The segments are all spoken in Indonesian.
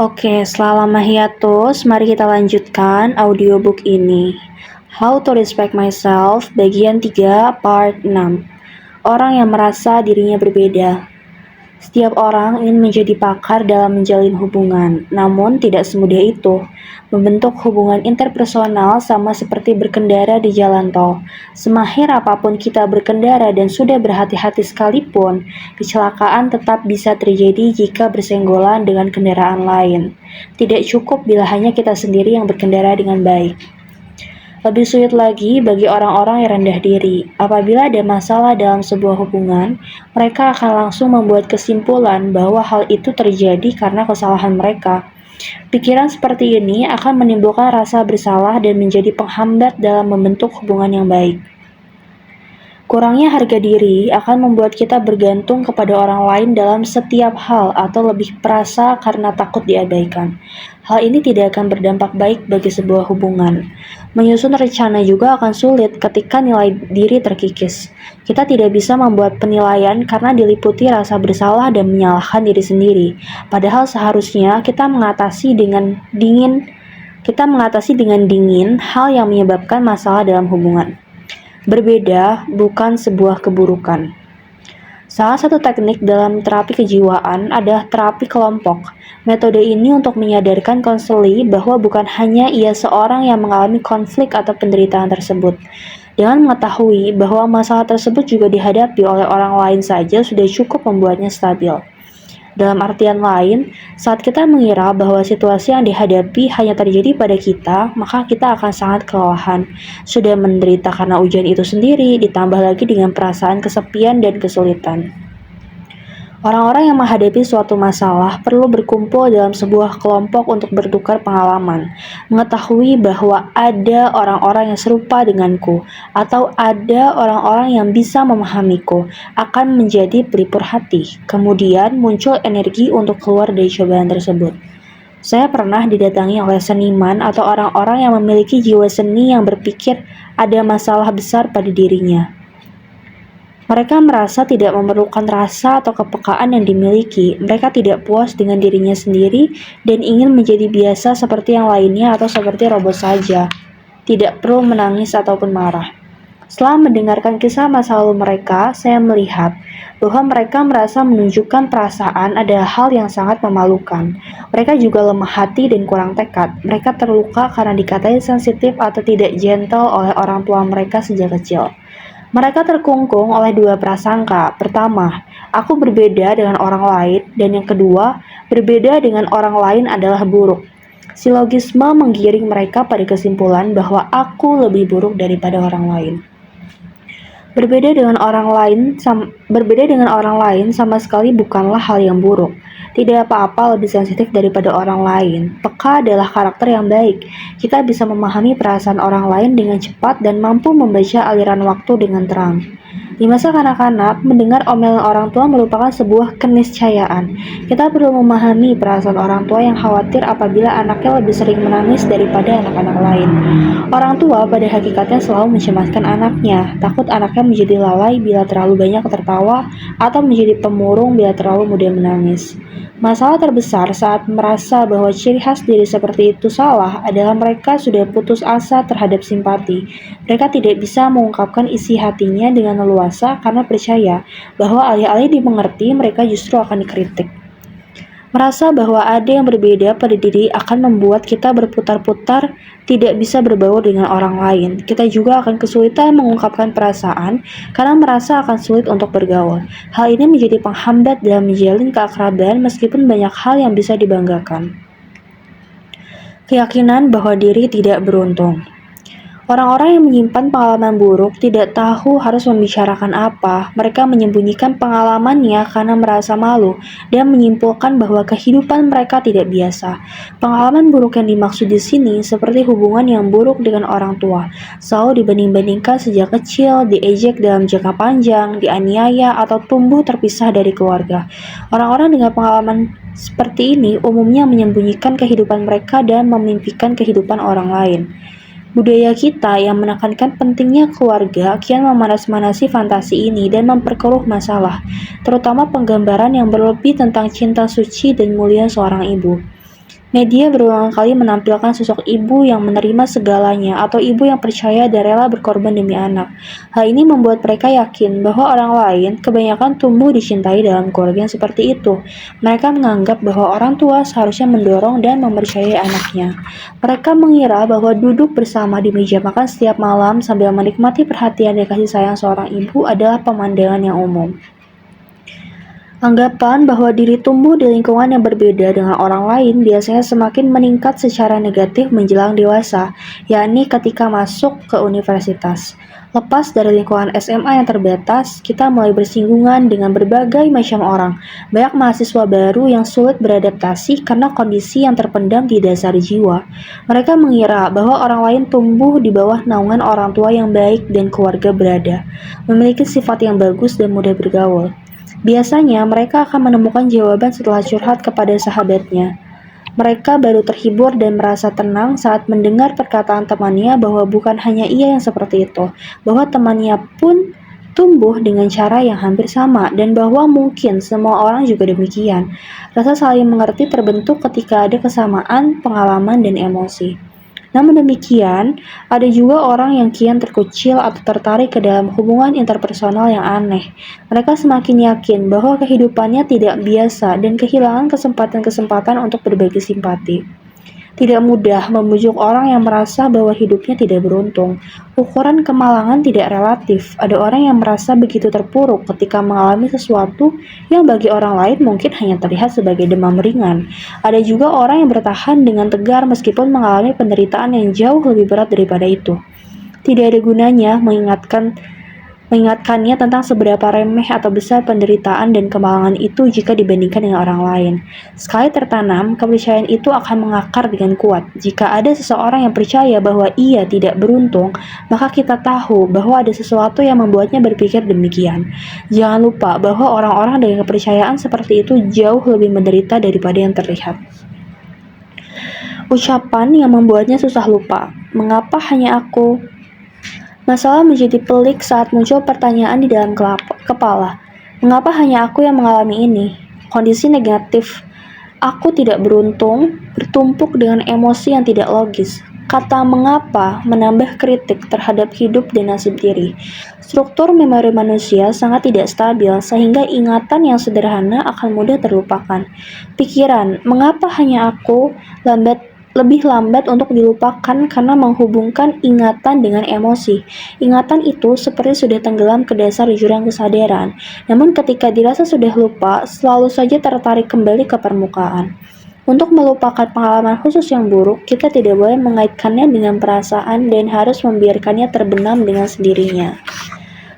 Oke, selama hiatus, mari kita lanjutkan audiobook ini. How to Respect Myself, bagian 3, part 6. Orang yang merasa dirinya berbeda. Setiap orang ingin menjadi pakar dalam menjalin hubungan, namun tidak semudah itu. Membentuk hubungan interpersonal sama seperti berkendara di jalan tol. Semahir apapun kita berkendara dan sudah berhati-hati sekalipun, kecelakaan tetap bisa terjadi jika bersenggolan dengan kendaraan lain. Tidak cukup bila hanya kita sendiri yang berkendara dengan baik. Lebih sulit lagi bagi orang-orang yang rendah diri. Apabila ada masalah dalam sebuah hubungan, mereka akan langsung membuat kesimpulan bahwa hal itu terjadi karena kesalahan mereka. Pikiran seperti ini akan menimbulkan rasa bersalah dan menjadi penghambat dalam membentuk hubungan yang baik. Kurangnya harga diri akan membuat kita bergantung kepada orang lain dalam setiap hal atau lebih perasa karena takut diabaikan. Hal ini tidak akan berdampak baik bagi sebuah hubungan. Menyusun rencana juga akan sulit ketika nilai diri terkikis. Kita tidak bisa membuat penilaian karena diliputi rasa bersalah dan menyalahkan diri sendiri. Padahal seharusnya kita mengatasi dengan dingin hal yang menyebabkan masalah dalam hubungan. Berbeda bukan sebuah keburukan. Salah satu teknik dalam terapi kejiwaan adalah terapi kelompok. Metode ini untuk menyadarkan konseli bahwa bukan hanya ia seorang yang mengalami konflik atau penderitaan tersebut. Dengan mengetahui bahwa masalah tersebut juga dihadapi oleh orang lain saja sudah cukup membuatnya stabil. Dalam artian lain, saat kita mengira bahwa situasi yang dihadapi hanya terjadi pada kita, maka kita akan sangat kelelahan. Sudah menderita karena ujian itu sendiri, ditambah lagi dengan perasaan kesepian dan kesulitan. Orang-orang yang menghadapi suatu masalah perlu berkumpul dalam sebuah kelompok untuk bertukar pengalaman, mengetahui bahwa ada orang-orang yang serupa denganku, atau ada orang-orang yang bisa memahamiku, akan menjadi pelipur hati. Kemudian muncul energi untuk keluar dari cobaan tersebut. Saya pernah didatangi oleh seniman atau orang-orang yang memiliki jiwa seni yang berpikir ada masalah besar pada dirinya. Mereka merasa tidak memerlukan rasa atau kepekaan yang dimiliki. Mereka tidak puas dengan dirinya sendiri dan ingin menjadi biasa seperti yang lainnya atau seperti robot saja. Tidak perlu menangis ataupun marah. Setelah mendengarkan kisah masa lalu mereka, saya melihat bahwa mereka merasa menunjukkan perasaan adalah hal yang sangat memalukan. Mereka juga lemah hati dan kurang tekad. Mereka terluka karena dikatai sensitif atau tidak gentle oleh orang tua mereka sejak kecil. Mereka terkungkung oleh dua prasangka. Pertama, aku berbeda dengan orang lain, dan yang kedua, berbeda dengan orang lain adalah buruk. Silogisme menggiring mereka pada kesimpulan bahwa aku lebih buruk daripada orang lain. Berbeda dengan orang lain sama sekali bukanlah hal yang buruk. Tidak apa-apa lebih sensitif daripada orang lain. Peka adalah karakter yang baik. Kita bisa memahami perasaan orang lain dengan cepat dan mampu membaca aliran waktu dengan terang. Di masa kanak-kanak, mendengar omelan orang tua merupakan sebuah keniscayaan. Kita perlu memahami perasaan orang tua yang khawatir apabila anaknya lebih sering menangis daripada anak-anak lain. Orang tua pada hakikatnya selalu mencemaskan anaknya, takut anaknya menjadi lalai bila terlalu banyak tertawa atau menjadi pemurung bila terlalu mudah menangis. Masalah terbesar saat merasa bahwa ciri khas diri seperti itu salah adalah mereka sudah putus asa terhadap simpati. Mereka tidak bisa mengungkapkan isi hatinya dengan leluasa karena percaya bahwa alih-alih dimengerti, mereka justru akan dikritik. Merasa bahwa ada yang berbeda pada diri akan membuat kita berputar-putar, tidak bisa berbaur dengan orang lain. Kita juga akan kesulitan mengungkapkan perasaan karena merasa akan sulit untuk bergaul. Hal ini menjadi penghambat dalam menjalin keakraban meskipun banyak hal yang bisa dibanggakan. Keyakinan bahwa diri tidak beruntung. Orang-orang yang menyimpan pengalaman buruk tidak tahu harus membicarakan apa. Mereka menyembunyikan pengalamannya karena merasa malu dan menyimpulkan bahwa kehidupan mereka tidak biasa. Pengalaman buruk yang dimaksud di sini seperti hubungan yang buruk dengan orang tua, selalu dibanding-bandingkan sejak kecil, diejek dalam jangka panjang, dianiaya atau tumbuh terpisah dari keluarga. Orang-orang dengan pengalaman seperti ini umumnya menyembunyikan kehidupan mereka dan memimpikan kehidupan orang lain. Budaya kita yang menekankan pentingnya keluarga kian memanas-manasi fantasi ini dan memperkeruh masalah, terutama penggambaran yang berlebih tentang cinta suci dan mulia seorang ibu. Media berulang kali menampilkan sosok ibu yang menerima segalanya atau ibu yang percaya dan rela berkorban demi anak. Hal ini membuat mereka yakin bahwa orang lain kebanyakan tumbuh dicintai dalam keluarga yang seperti itu. Mereka menganggap bahwa orang tua seharusnya mendorong dan mempercayai anaknya. Mereka mengira bahwa duduk bersama di meja makan setiap malam sambil menikmati perhatian dan kasih sayang seorang ibu adalah pemandangan yang umum. Anggapan bahwa diri tumbuh di lingkungan yang berbeda dengan orang lain biasanya semakin meningkat secara negatif menjelang dewasa, yakni ketika masuk ke universitas. Lepas dari lingkungan SMA yang terbatas, kita mulai bersinggungan dengan berbagai macam orang. Banyak mahasiswa baru yang sulit beradaptasi karena kondisi yang terpendam di dasar jiwa. Mereka mengira bahwa orang lain tumbuh di bawah naungan orang tua yang baik dan keluarga berada, memiliki sifat yang bagus dan mudah bergaul. Biasanya mereka akan menemukan jawaban setelah curhat kepada sahabatnya. Mereka baru terhibur dan merasa tenang saat mendengar perkataan temannya bahwa bukan hanya ia yang seperti itu, bahwa temannya pun tumbuh dengan cara yang hampir sama dan bahwa mungkin semua orang juga demikian. Rasa saling mengerti terbentuk ketika ada kesamaan pengalaman dan emosi. Namun demikian, ada juga orang yang kian terkucil atau tertarik ke dalam hubungan interpersonal yang aneh. Mereka semakin yakin bahwa kehidupannya tidak biasa dan kehilangan kesempatan-kesempatan untuk berbagi simpati. Tidak mudah membujuk orang yang merasa bahwa hidupnya tidak beruntung. Ukuran kemalangan tidak relatif. Ada orang yang merasa begitu terpuruk ketika mengalami sesuatu yang bagi orang lain mungkin hanya terlihat sebagai demam ringan. Ada juga orang yang bertahan dengan tegar meskipun mengalami penderitaan yang jauh lebih berat daripada itu. Tidak ada gunanya mengingatkannya tentang seberapa remeh atau besar penderitaan dan kemalangan itu jika dibandingkan dengan orang lain. Sekali tertanam, kepercayaan itu akan mengakar dengan kuat. Jika ada seseorang yang percaya bahwa ia tidak beruntung, maka kita tahu bahwa ada sesuatu yang membuatnya berpikir demikian. Jangan lupa bahwa orang-orang dengan kepercayaan seperti itu jauh lebih menderita daripada yang terlihat. Ucapan yang membuatnya susah lupa. Mengapa hanya aku? Masalah menjadi pelik saat muncul pertanyaan di dalam kepala. Mengapa hanya aku yang mengalami ini? Kondisi negatif. Aku tidak beruntung, bertumpuk dengan emosi yang tidak logis. Kata mengapa menambah kritik terhadap hidup dan nasib diri. Struktur memori manusia sangat tidak stabil sehingga ingatan yang sederhana akan mudah terlupakan. Pikiran, mengapa hanya aku, lebih lambat untuk dilupakan karena menghubungkan ingatan dengan emosi. Ingatan itu seperti sudah tenggelam ke dasar jurang kesadaran, namun ketika dirasa sudah lupa, selalu saja tertarik kembali ke permukaan. Untuk melupakan pengalaman khusus yang buruk, kita tidak boleh mengaitkannya dengan perasaan dan harus membiarkannya terbenam dengan sendirinya.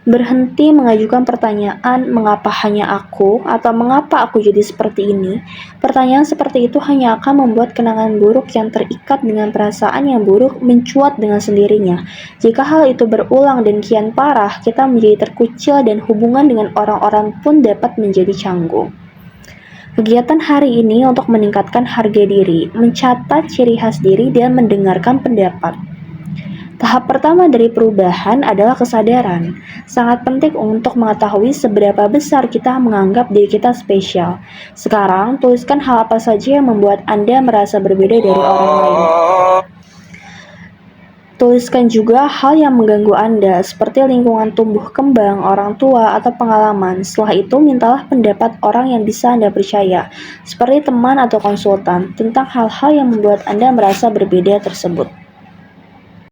Berhenti mengajukan pertanyaan mengapa hanya aku atau mengapa aku jadi seperti ini. Pertanyaan seperti itu hanya akan membuat kenangan buruk yang terikat dengan perasaan yang buruk mencuat dengan sendirinya. Jika hal itu berulang dan kian parah, kita menjadi terkucil dan hubungan dengan orang-orang pun dapat menjadi canggung. Kegiatan hari ini untuk meningkatkan harga diri, mencatat ciri khas diri dan mendengarkan pendapat. Tahap pertama dari perubahan adalah kesadaran. Sangat penting untuk mengetahui seberapa besar kita menganggap diri kita spesial. Sekarang, tuliskan hal apa saja yang membuat Anda merasa berbeda dari orang lain. Tuliskan juga hal yang mengganggu Anda, seperti lingkungan tumbuh kembang, orang tua, atau pengalaman. Setelah itu, mintalah pendapat orang yang bisa Anda percaya, seperti teman atau konsultan, tentang hal-hal yang membuat Anda merasa berbeda tersebut.